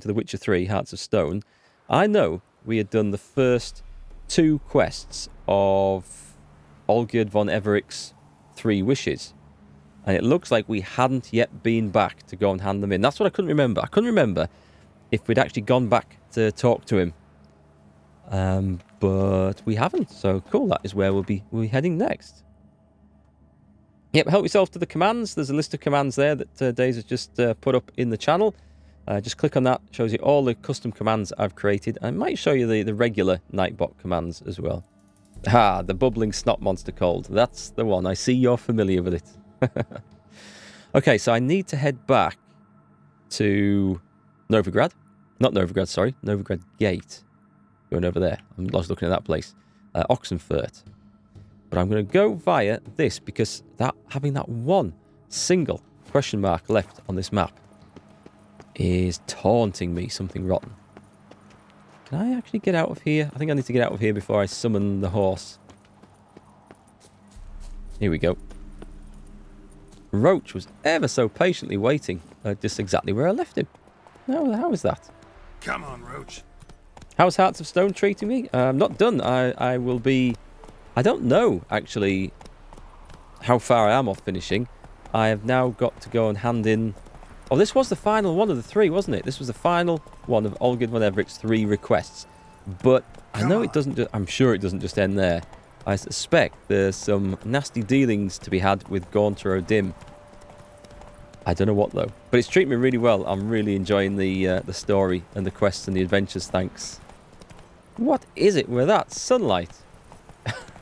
to The Witcher 3, Hearts of Stone, I know we had done the first 2 quests of Olgierd von Everich's 3 wishes. And it looks like we hadn't yet been back to go and hand them in. That's what I couldn't remember. I couldn't remember if we'd actually gone back to talk to him. But we haven't. So cool, that is where we'll be heading next. Yep, help yourself to the commands. There's a list of commands there that Days has just put up in the channel. Just click on that. Shows you all the custom commands I've created. I might show you the regular Nightbot commands as well. Ah, the bubbling snot monster cold. That's the one. I see you're familiar with it. Okay, so I need to head back to Novigrad. Not Novigrad, sorry. Novigrad Gate. Going over there. I'm lost looking at that place. Oxenfurt. But I'm going to go via this because having that one single question mark left on this map is taunting me something rotten. Can I actually get out of here? I think I need to get out of here before I summon the horse. Here we go. Roach was ever so patiently waiting, just exactly where I left him. No, how is that? Come on, Roach. How's Hearts of Stone treating me? I'm not done. I will be... I don't know, actually, how far I am off finishing. I have now got to go and hand in... Oh, this was the final one of the 3, wasn't it? This was the final one of Olgierd von Everich's 3 requests. But I know it doesn't... I'm sure it doesn't just end there. I suspect there's some nasty dealings to be had with Gaunter O'Dim. I don't know what, though. But it's treating me really well. I'm really enjoying the story and the quests and the adventures, thanks. What is it with that sunlight?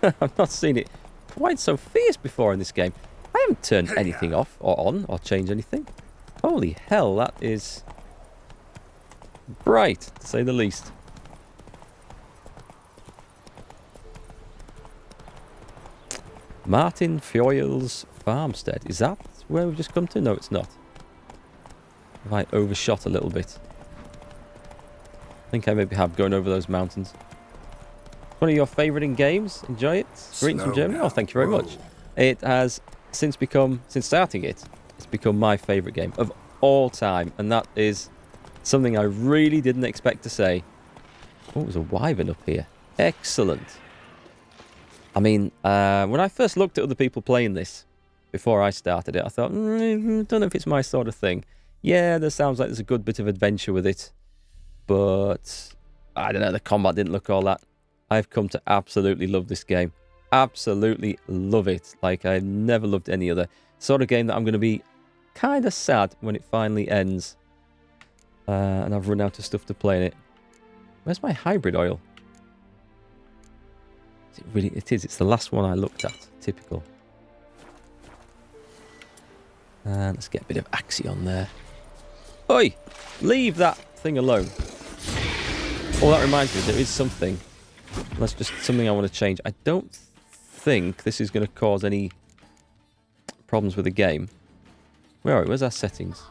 I've not seen it quite so fierce before in this game. I haven't turned anything off or on or changed anything. Holy hell, that is bright, to say the least. Martin Fioyle's farmstead. Is that where we've just come to? No, it's not. Have I overshot a little bit? I think I maybe have, going over those mountains. One of your favourite in games? Enjoy it? Greetings from Germany? Oh, thank you very much. It has since starting it, it's become my favourite game of all time. And that is something I really didn't expect to say. Oh, there's a wyvern up here. Excellent. I mean, when I first looked at other people playing this, before I started it, I thought, don't know if it's my sort of thing. Yeah, there sounds like there's a good bit of adventure with it. But, I don't know, the combat didn't look all that. I've come to absolutely love this game. Absolutely love it. Like I've never loved any other. Sort of game that I'm going to be kind of sad when it finally ends. And I've run out of stuff to play in it. Where's my hybrid oil? Is it really? It is. It's the last one I looked at. Typical. And let's get a bit of Axie on there. Oi! Leave that thing alone. Oh, that reminds me. There is something. That's just something I want to change. I don't think this is going to cause any problems with the game. Where are we? Where's our settings?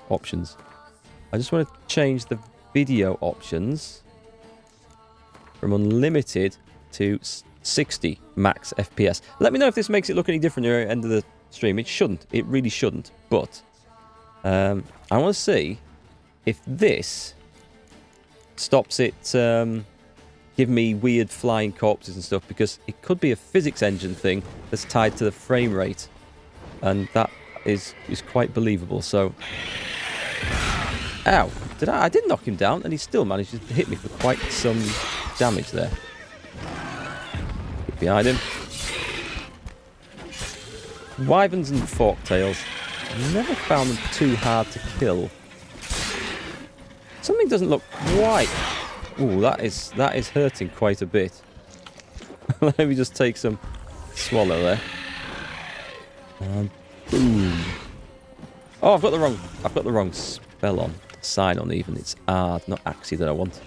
Options. I just want to change the video options from unlimited to 60 max FPS. Let me know if this makes it look any different at the end of the stream. It shouldn't. It really shouldn't. But I want to see if this stops it giving me weird flying corpses and stuff, because it could be a physics engine thing that's tied to the frame rate, and that is quite believable. So, ow! I did knock him down, and he still managed to hit me for quite some damage there. Get behind him. Wyverns and forktails. I've never found them too hard to kill. Something doesn't look quite... Ooh, that is hurting quite a bit. Let me just take some swallow there. And boom. Oh, I've got the wrong spell on. Sign on even. It's Ard, not Axie that I want.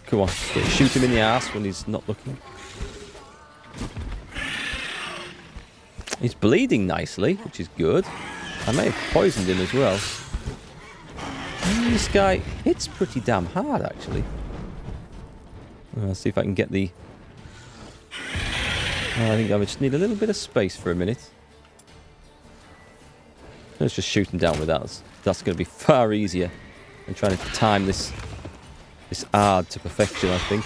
Come on, shoot him in the ass when he's not looking. He's bleeding nicely, which is good. I may have poisoned him as well. And this guy hits pretty damn hard, actually. Let's see if I can get the... I think I just need a little bit of space for a minute. Let's just shoot him down with that. That's going to be far easier than trying to time this ard to perfection, I think.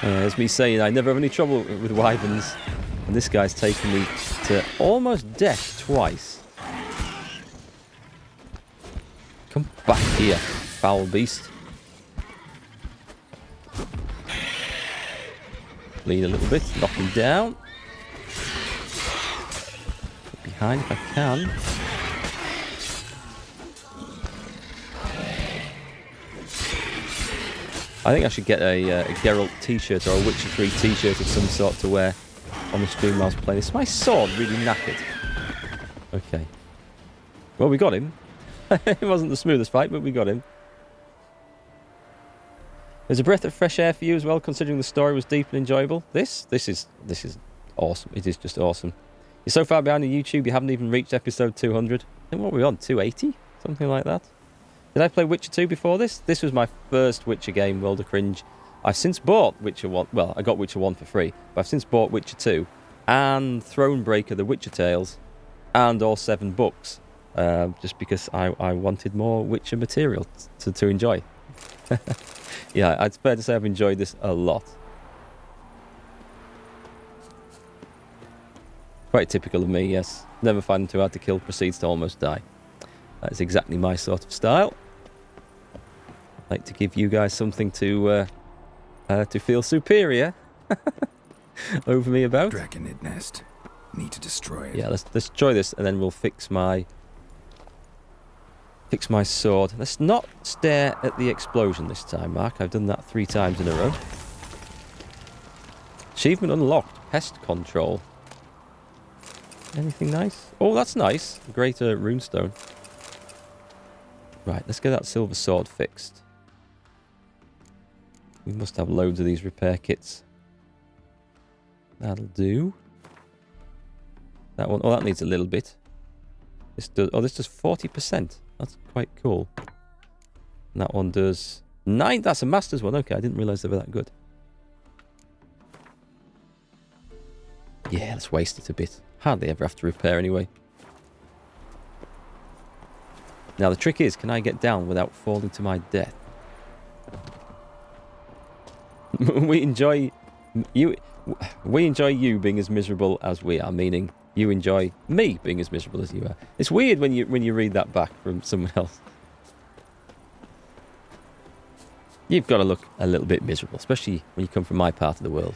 As me saying, I never have any trouble with wyverns, and this guy's taken me to almost death twice. Come back here, foul beast. Lean a little bit, knock him down. Get behind if I can. I think I should get a Geralt t-shirt or a Witcher 3 t-shirt of some sort to wear on the stream while I was playing this. My sword really knackered. Okay. Well, we got him. It wasn't the smoothest fight, but we got him. There's a breath of fresh air for you as well, considering the story was deep and enjoyable. This is awesome. It is just awesome. You're so far behind on YouTube, you haven't even reached episode 200. I think what were we on? 280? Something like that. Did I play Witcher 2 before this? This was my first Witcher game, World of Cringe. I've since bought Witcher 1. Well, I got Witcher 1 for free, but I've since bought Witcher 2 and Thronebreaker, The Witcher Tales, and all 7 books, just because I wanted more Witcher material to enjoy. Yeah, it's fair to say I've enjoyed this a lot. Quite typical of me, yes. Never find them too hard to kill, proceeds to almost die. That is exactly my sort of style. Like to give you guys something to feel superior over me about. Draconid nest. Need to destroy it. Yeah, let's destroy this and then we'll fix my sword. Let's not stare at the explosion this time, Mark. I've done that 3 times in a row. Achievement unlocked. Pest control. Anything nice? Oh, that's nice. Greater runestone. Right, let's get that silver sword fixed. We must have loads of these repair kits. That'll do. That one, oh, that needs a little bit. This does 40%. That's quite cool. And that one does 9. That's a master's one. Okay, I didn't realise they were that good. Yeah, let's waste it a bit. Hardly ever have to repair anyway. Now the trick is, can I get down without falling to my death? We enjoy you being as miserable as we are, meaning you enjoy me being as miserable as you are. It's weird when you read that back from someone else. You've got to look a little bit miserable, especially when you come from my part of the world.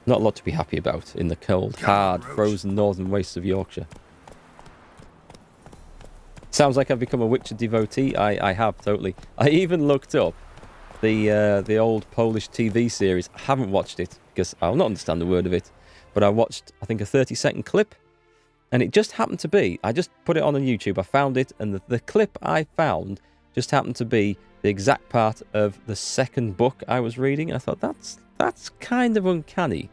Not a lot to be happy about in the cold, hard, frozen northern wastes of Yorkshire. Sounds like I've become a Witcher devotee. I have, totally. I even looked up the old Polish TV series. I haven't watched it because I'll not understand the word of it. But I watched, I think, a 30-second clip. And it just happened to be, I just put it on YouTube. I found it, and the clip I found just happened to be the exact part of the second book I was reading. And I thought, that's kind of uncanny.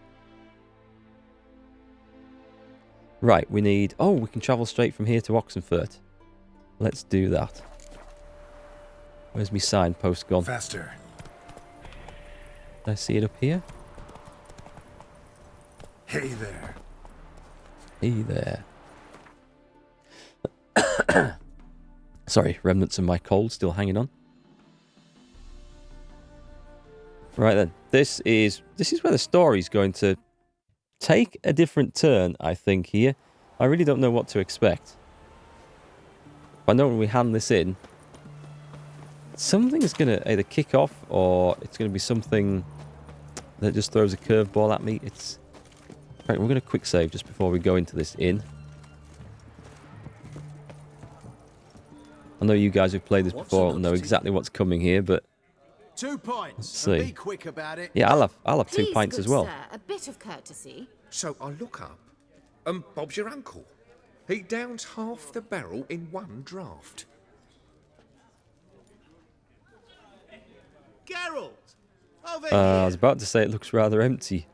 Right, we need... Oh, we can travel straight from here to Oxenfurt. Let's do that. Where's my signpost gone? Faster. Did I see it up here? Hey there. Hey there. Sorry, remnants of my cold still hanging on. Right then, this is where the story's going to take a different turn, I think, here. I really don't know what to expect. I know when we hand this in, something is going to either kick off or it's going to be something that just throws a curveball at me. It's right. We're going to quick save just before we go into this inn. I know you guys who've played this before know exactly what's coming here, but 2 points. let's see. Be quick about it. Yeah, I'll have 2 Please, pints good as well. Sir, a bit of courtesy. So I look up, and Bob's your uncle. He downs half the barrel in one draft. Geralt, over I was here. about to say it looks rather empty.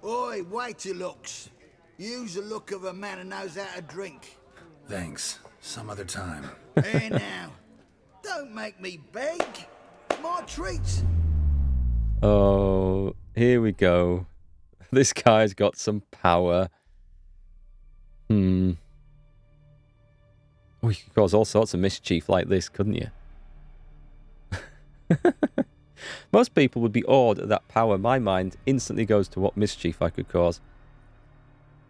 Oi, wait your looks. Use the look of a man who knows how to drink. Thanks. Some other time. Here now. Don't make me beg. My treat. Oh, here we go. This guy's got some power. Oh, you could cause all sorts of mischief like this, couldn't you? Most people would be awed at that power. My mind instantly goes to what mischief I could cause.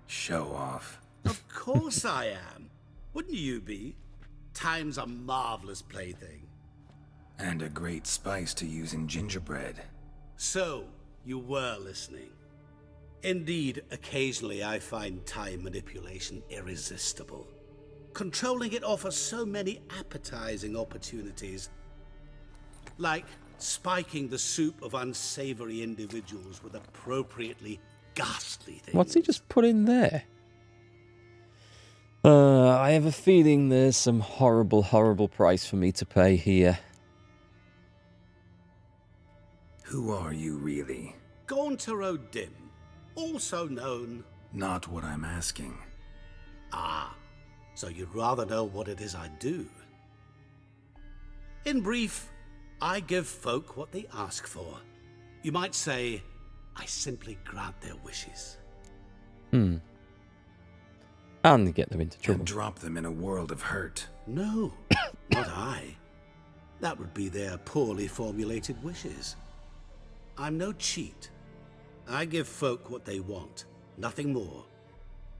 Show off. Of course I am. Wouldn't you be? Time's a marvelous plaything. And a great spice to use in gingerbread. So, you were listening. Indeed, occasionally I find time manipulation irresistible. Controlling it offers so many appetizing opportunities. Like spiking the soup of unsavory individuals with appropriately ghastly things. What's he just put in there? I have a feeling there's some horrible, horrible price for me to pay here. Who are you, really? Gaunter O'Dim, also known... Not what I'm asking. Ah, so you'd rather know what it is I do. In brief, I give folk what they ask for. You might say, I simply grant their wishes. And get them into trouble. And drop them in a world of hurt. No, not I. That would be their poorly formulated wishes. I'm no cheat. I give folk what they want, nothing more.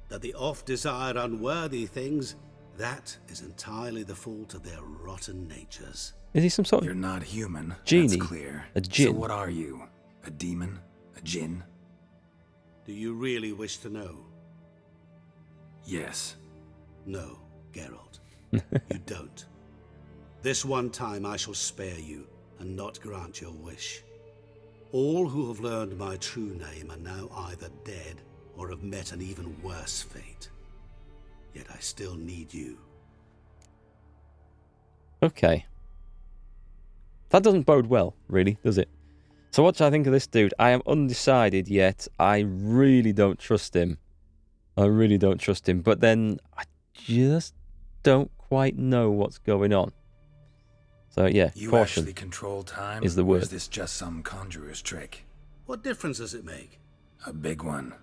That they oft desire unworthy things, that is entirely the fault of their rotten natures. Is he some sort of You're not human. genie? That's clear. A djinn? So what are you? A demon? A djinn? Do you really wish to know? Yes. No, Geralt. You don't. This one time I shall spare you and not grant your wish. All who have learned my true name are now either dead or have met an even worse fate. Yet I still need you. Okay. That doesn't bode well, really, does it? So what do I think of this dude? I am undecided yet. I really don't trust him. But then I just don't quite know what's going on. So yeah, You caution actually control time? is the Or word. is this just some conjurer's trick? What difference does it make? A big one.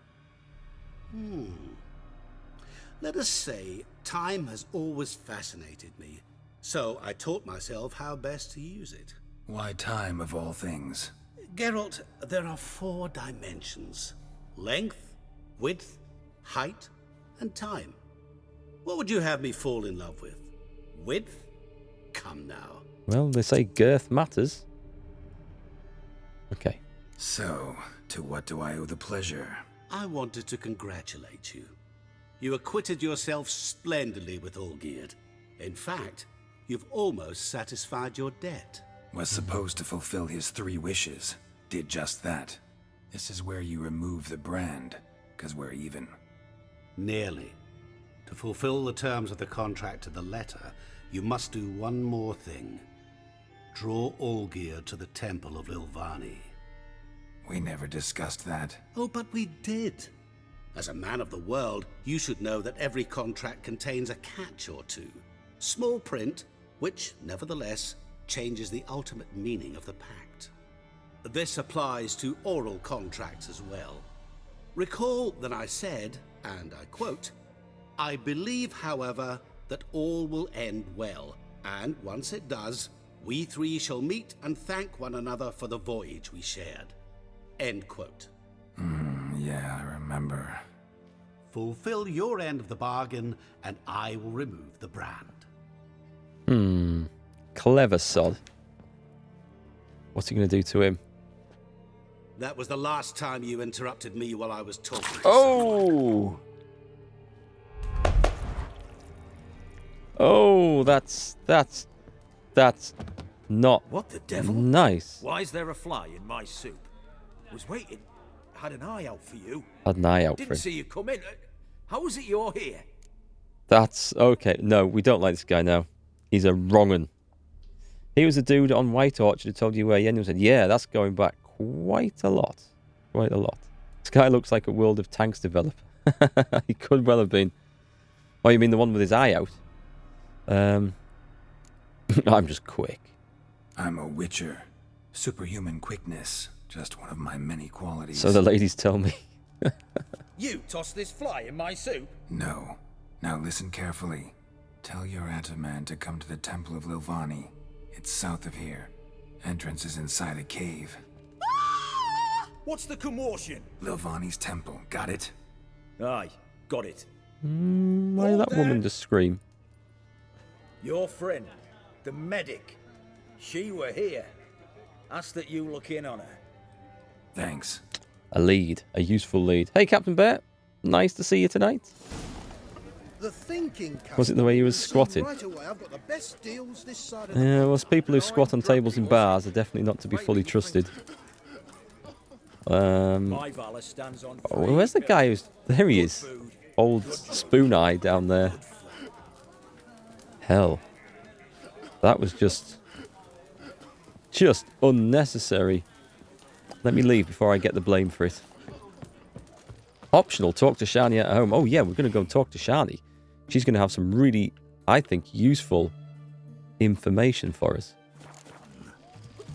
Let us say time has always fascinated me, so I taught myself how best to use it. Why time of all things? Geralt, there are 4 dimensions. Length, width, height, and time. What would you have me fall in love with? Width? Come now. Well, they say girth matters. Okay. So, to what do I owe the pleasure? I wanted to congratulate you. You acquitted yourself splendidly with Olgierd. In fact, you've almost satisfied your debt. Was supposed to fulfill his 3 wishes. Did just that. This is where you remove the brand, 'cause we're even. Nearly. To fulfill the terms of the contract to the letter, you must do one more thing. Draw Olgierd to the Temple of Ilvani. We never discussed that. Oh, but we did. As a man of the world, you should know that every contract contains a catch or two. Small print, which, nevertheless, changes the ultimate meaning of the pact. This applies to oral contracts as well. Recall that I said, and I quote, I believe, however, that all will end well, and once it does, we 3 shall meet and thank one another for the voyage we shared. End quote. Yeah, I remember. Fulfill your end of the bargain, and I will remove the brand. Clever sod. What's he going to do to him? That was the last time you interrupted me while I was talking. Oh! Oh, that's not What the devil? nice. Why is there a fly in my soup? Was waiting. Had an eye out for you. Had an eye out for Didn't him. see you come in. How is it you're here? That's okay. No, we don't like this guy now. He's a wrong'un. He was a dude on White Orchard who told you where Yenny said, yeah, that's going back quite a lot. Quite a lot. This guy looks like a World of Tanks developer. He could well have been. Oh, you mean the one with his eye out? I'm just quick. I'm a witcher. Superhuman quickness. Just one of my many qualities. So the ladies tell me. You tossed this fly in my soup? No. Now listen carefully. Tell your Ataman to come to the Temple of Lilvani. It's south of here. Entrance is inside a cave. What's the commotion? Lilvani's temple, got it? Aye, got it. Why did that woman just scream? Your friend, the medic. She were here. Ask that you look in on her. Thanks. A lead. A useful lead. Hey, Captain Bear. Nice to see you tonight. The thinking Was it the way he was squatting? right away, I've got the best deals this side of Yeah, well, people who squat on tables in bars are definitely not to be fully trusted. My valor stands on Oh, where's the guy who's... There he is. Old Spoon Eye down there. Hell. That was just unnecessary. Let me leave before I get the blame for it. Optional, talk to Shani at home. Oh yeah, we're going to go and talk to Shani. She's going to have some really, I think, useful information for us.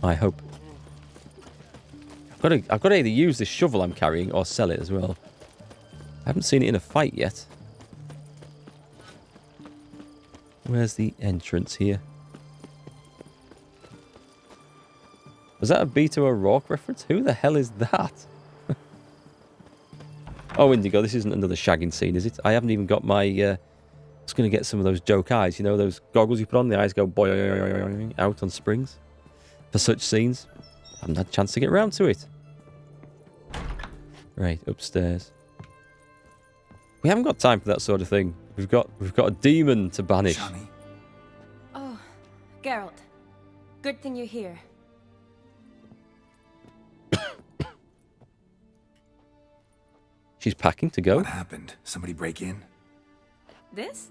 I hope. I've got to either use this shovel I'm carrying or sell it as well. I haven't seen it in a fight yet. Where's the entrance here? Was that a Beto O'Rourke reference? Who the hell is that? Oh, Indigo, this isn't another shagging scene, is it? I haven't even got my... I was going to get some of those joke eyes. You know, those goggles you put on, the eyes go boing out on springs. For such scenes. I haven't had a chance to get around to it. Right, upstairs. We haven't got time for that sort of thing. We've got a demon to banish. Shani, Oh, Geralt. Good thing you're here. She's packing to go. what happened? Somebody break in? This?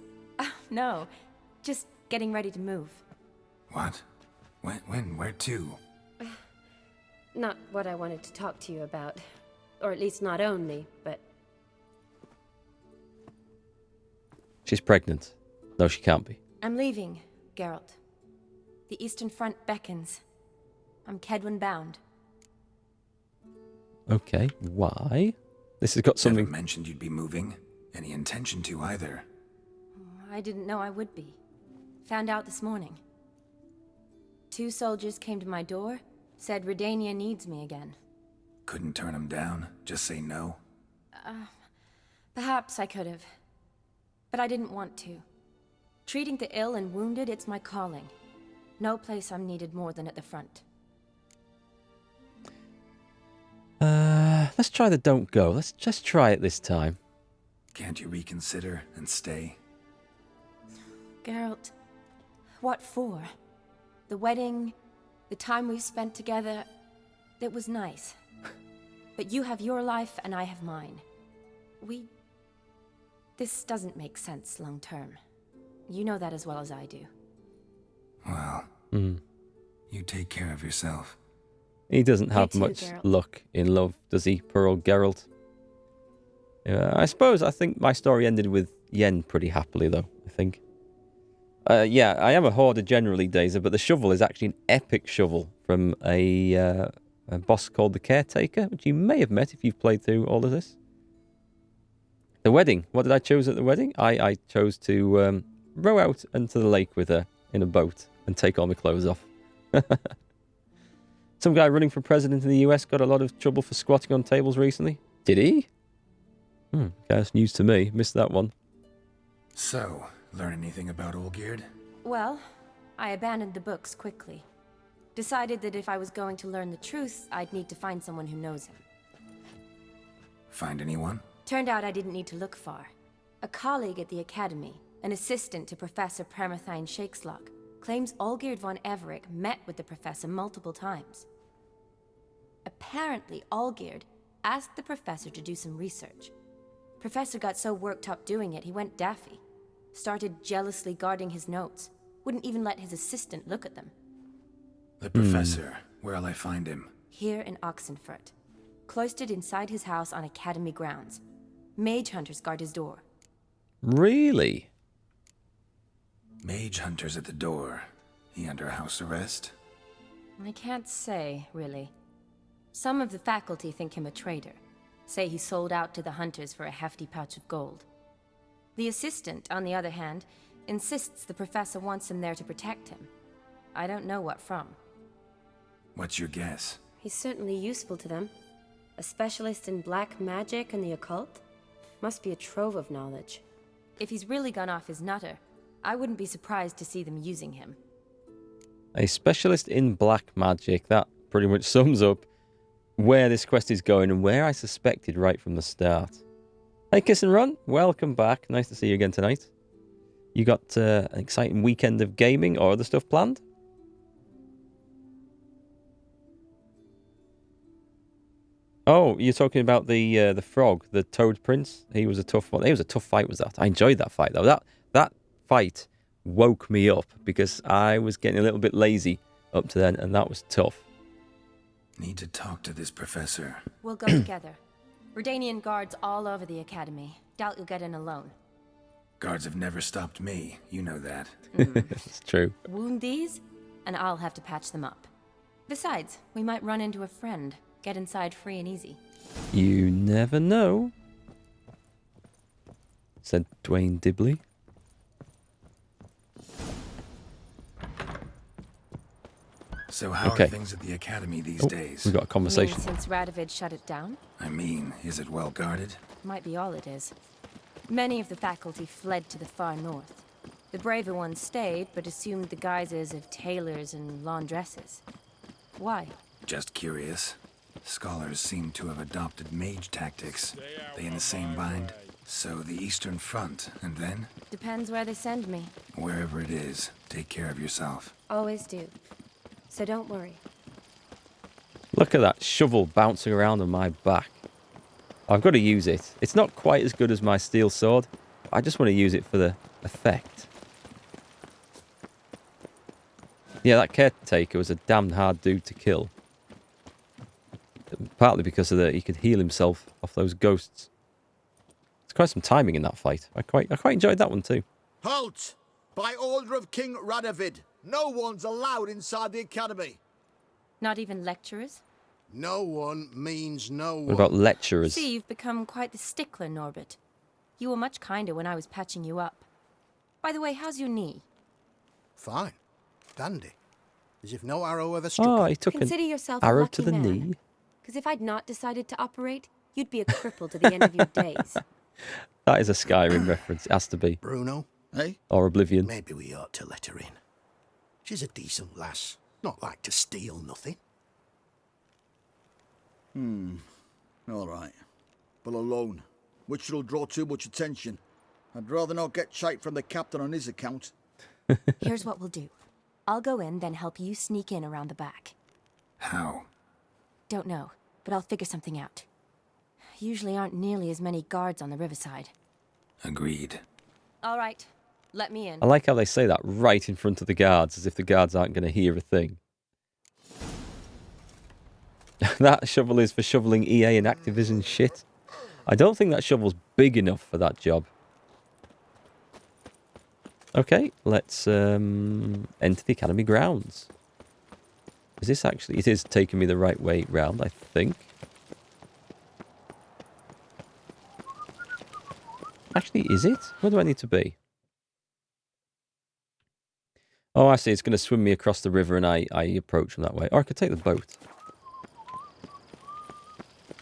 No. Just getting ready to move. What? When? Where to? Not what I wanted to talk to you about. Or at least not only, but... She's pregnant. No, she can't be. I'm leaving, Geralt. The Eastern Front beckons. I'm Kedwin bound. Okay, why? This has got something... Never mentioned you'd be moving. Any intention to either. I didn't know I would be. Found out this morning. 2 soldiers came to my door, said Redania needs me again. Couldn't turn him down? Just say no? Perhaps I could have. But I didn't want to. Treating the ill and wounded, it's my calling. No place I'm needed more than at the front. Let's try the don't go. Let's just try it this time. Can't you reconsider and stay? Geralt, what for? The wedding, the time we've spent together, it was nice. But you have your life and I have mine. This doesn't make sense long term. You know that as well as I do. Well, you take care of yourself. He doesn't have too, much Geralt. luck in love, does he, poor old Geralt? I think my story ended with Yen pretty happily, though, I think. Yeah, I am a hoarder generally, Daisy, but the shovel is actually an epic shovel from a boss called the Caretaker, which you may have met if you've played through all of this. The wedding. What did I choose at the wedding? I chose to row out into the lake with her in a boat and take all my clothes off. Some guy running for president in the US got a lot of trouble for squatting on tables recently. Did he? That's news to me. Missed that one. So, learn anything about Olgierd? Well, I abandoned the books quickly. Decided that if I was going to learn the truth, I'd need to find someone who knows him. Find anyone? Turned out I didn't need to look far. A colleague at the Academy, an assistant to Professor Permathine Shakeslock, claims Olgierd von Everick met with the professor multiple times. Apparently, Olgierd asked the professor to do some research. Professor got so worked up doing it, he went daffy. Started jealously guarding his notes. Wouldn't even let his assistant look at them. The professor. Where'll I find him? Here in Oxenfurt. Cloistered inside his house on Academy grounds. Mage hunters guard his door. Really? Mage hunters at the door. He under house arrest? I can't say, really. Some of the faculty think him a traitor. say he sold out to the hunters for a hefty pouch of gold. The assistant, on the other hand, insists the professor wants him there to protect him. I don't know what from. What's your guess? He's certainly useful to them. A specialist in black magic and the occult? Must be a trove of knowledge. If he's really gone off his nutter, I wouldn't be surprised to see them using him. A specialist in black magic. That pretty much sums up where this quest is going and where I suspected right from the start. Hey, Kiss and Run, welcome back. Nice to see you again tonight. You got an exciting weekend of gaming or other stuff planned? Oh, you're talking about the frog, the Toad Prince. He was a tough one. It was a tough fight, was that? I enjoyed that fight though. That fight woke me up because I was getting a little bit lazy up to then, and that was tough. Need to talk to this professor. We'll go together. Redanian guards all over the academy. Doubt you'll get in alone. Guards have never stopped me. You know that. It's true. Wound these, and I'll have to patch them up. Besides, we might run into a friend. Get inside free and easy. You never know, said Dwayne Dibley. So how are things at the academy these days? We got a conversation. You mean since Radovid shut it down? I mean, is it well guarded? Might be all it is. Many of the faculty fled to the far north. The braver ones stayed, but assumed the guises of tailors and laundresses. Why? Just curious. Scholars seem to have adopted mage tactics. They in the same bind? So the Eastern Front, and then? Depends where they send me. Wherever it is, take care of yourself. Always do. So don't worry. Look at that shovel bouncing around on my back. I've got to use it. It's not quite as good as my steel sword. I just want to use it for the effect. Yeah, that caretaker was a damned hard dude to kill. Partly because of he could heal himself off those ghosts. It's quite some timing in that fight. I quite enjoyed that one too. Halt! By order of King Radovid, no one's allowed inside the academy. Not even lecturers? No one means no one. What about lecturers? See, you've become quite the stickler, Norbert. You were much kinder when I was patching you up. By the way, how's your knee? Fine. Dandy. As if no arrow ever struck. Oh, he took Consider an yourself a arrow lucky to the man. knee. Because if I'd not decided to operate, you'd be a cripple to the end of your days. That is a Skyrim reference. It has to be. Bruno, eh? Or Oblivion. Maybe we ought to let her in. She's a decent lass. Not like to steal nothing. All right. But alone, which will draw too much attention. I'd rather not get shite from the captain on his account. Here's what we'll do. I'll go in, then help you sneak in around the back. How? Don't know, but I'll figure something out. Usually aren't nearly as many guards on the riverside. Agreed. All right, let me in. I like how they say that right in front of the guards, as if the guards aren't going to hear a thing. That shovel is for shoveling EA and Activision shit. I don't think that shovel's big enough for that job. Okay, let's enter the academy grounds. Is this actually... It is taking me the right way round, I think. Actually, is it? Where do I need to be? Oh, I see. It's going to swim me across the river and I approach from that way. Or I could take the boat.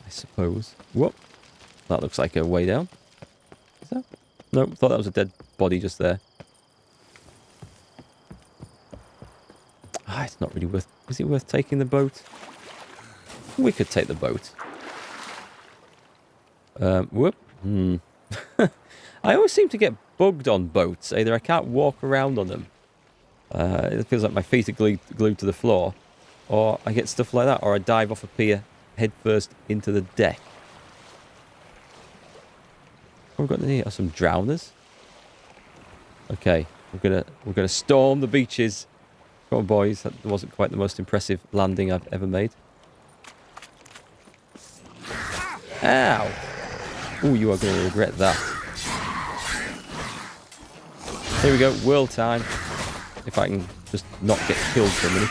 I suppose. Whoop. That looks like a way down. Is that? No, thought that was a dead body just there. Ah, it's not really worth... Is it worth taking the boat? We could take the boat. Whoop. I always seem to get bugged on boats. Either I can't walk around on them. It feels like my feet are glued to the floor. Or I get stuff like that. Or I dive off a pier head first into the deck. What have we got in here? Oh, some drowners. Okay, we're gonna storm the beaches. Come on, boys. That wasn't quite the most impressive landing I've ever made. Ow! Oh, you are going to regret that. Here we go, whirl time. If I can just not get killed for a minute.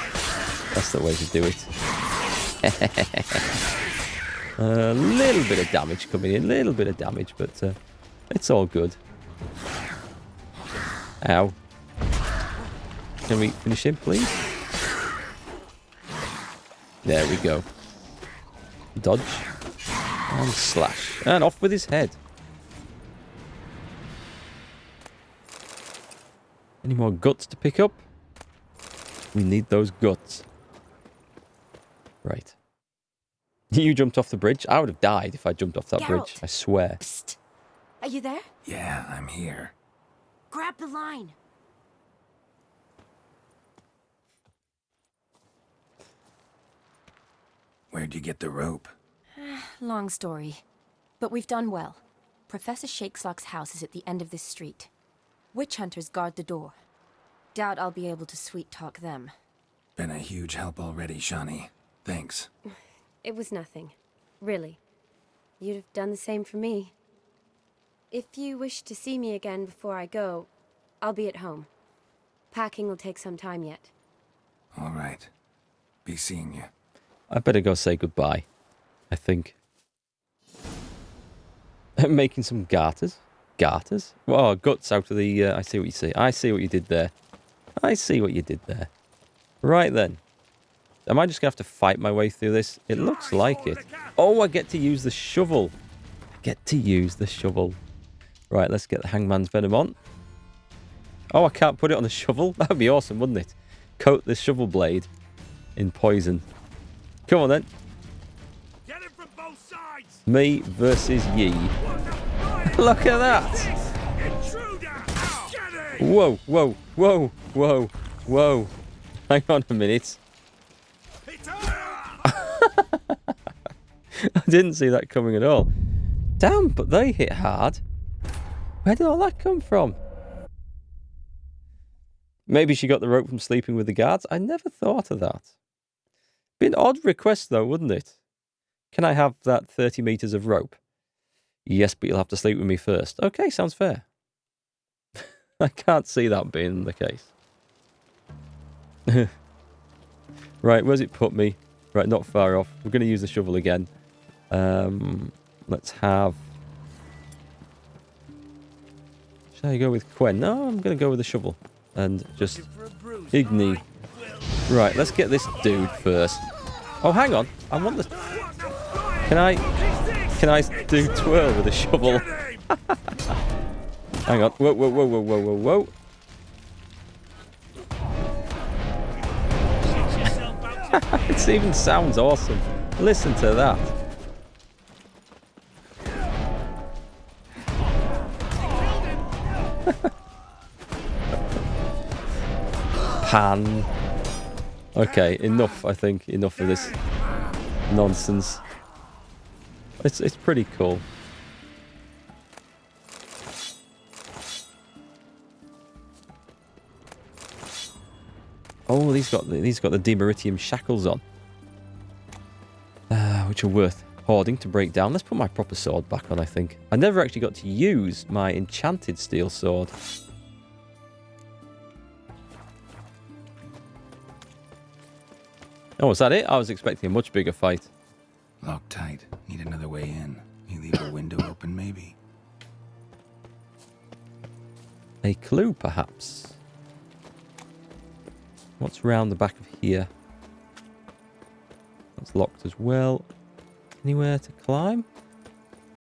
That's the way to do it. A little bit of damage coming in, little bit of damage, but it's all good. Ow. Can we finish him, please? There we go. Dodge. And slash. And off with his head. Any more guts to pick up? We need those guts. Right. You jumped off the bridge? I would have died if I jumped off that Geralt. bridge. I swear. Psst. Are you there? Yeah, I'm here. Grab the line. Where'd you get the rope? Long story. But we've done well. Professor Shakeslock's house is at the end of this street. Witch hunters guard the door. Doubt I'll be able to sweet-talk them. Been a huge help already, Shani. Thanks. It was nothing. Really. You'd have done the same for me. If you wish to see me again before I go, I'll be at home. Packing will take some time yet. All right. Be seeing you. I better go say goodbye. I think. Making some garters. Garters? Oh, guts out of the... I see what you see. I see what you did there. I see what you did there. Right then. Am I just going to have to fight my way through this? It looks like it. Oh, I get to use the shovel. I get to use the shovel. Right, let's get the Hangman's Venom on. Oh, I can't put it on the shovel? That would be awesome, wouldn't it? Coat the shovel blade in poison. Come on, then. Get him from both sides. Me versus ye. Look at that. Intruder. Get him. Whoa, whoa, whoa, whoa, whoa. Hang on a minute. I didn't see that coming at all. Damn, but they hit hard. Where did all that come from? Maybe she got the rope from sleeping with the guards. I never thought of that. Be an odd request though, wouldn't it? Can I have that 30 meters of rope? Yes, but you'll have to sleep with me first. Okay, sounds fair. I can't see that being the case. Right, where's it put me? Right, not far off. We're going to use the shovel again. Let's have... Shall I go with Quen? No, I'm going to go with the shovel. And just... Igni. Right, let's get this dude first. Oh, hang on. I want the... Can I do twirl with a shovel? Hang on. Whoa, whoa, whoa, whoa, whoa, whoa, whoa. It even sounds awesome. Listen to that. Pan. Okay, enough, I think. Enough of this nonsense. It's pretty cool. Oh, he's got the demeritium shackles on, which are worth hoarding to break down. Let's put my proper sword back on. I think I never actually got to use my enchanted steel sword. Oh, is that it? I was expecting a much bigger fight. Locked tight. Need another way in. You leave a window open, maybe. A clue, perhaps. What's round the back of here? That's locked as well. Anywhere to climb?